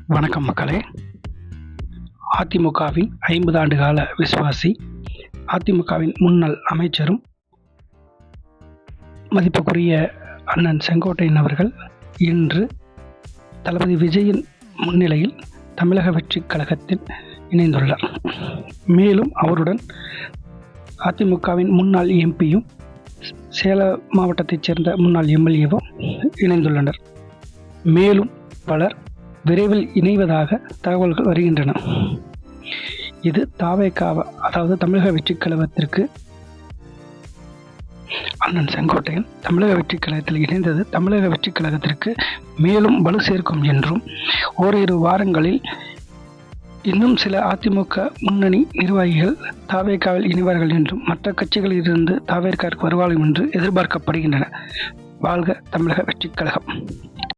வணக்கம் மக்களே. அதிமுகவின் 50 ஆண்டு கால விசுவாசி, அதிமுகவின் முன்னாள் அமைச்சரும் மதிப்புக்குரிய அண்ணன் செங்கோட்டையன் அவர்கள் இன்று தளபதி விஜயின் முன்னிலையில் தமிழக வெற்றிக் கழகத்தில் இணைந்துள்ளார். மேலும் அவருடன் அதிமுகவின் முன்னாள் எம்பியும் சேலம் மாவட்டத்தைச் சேர்ந்த முன்னாள் எம்எல்ஏவும் இணைந்துள்ளனர். மேலும் பலர் விரைவில் இணைவதாக தகவல்கள் வருகின்றன. இது தாவேகா, அதாவது தமிழக வெற்றிக் கழகத்திற்கு அண்ணன் செங்கோட்டையன் தமிழக வெற்றிக் கழகத்தில் இணைந்தது தமிழக வெற்றிக் கழகத்திற்கு மேலும் வலு சேர்க்கும் என்றும், ஓரிரு வாரங்களில் இன்னும் சில அதிமுக முன்னணி நிர்வாகிகள் தாவேகாவில் இணைவார்கள் என்றும், மற்ற கட்சிகளில் இருந்து தாவேகாவிற்கு வருவார்கள் என்று எதிர்பார்க்கப்படுகின்றன. வாழ்க தமிழக வெற்றிக் கழகம்!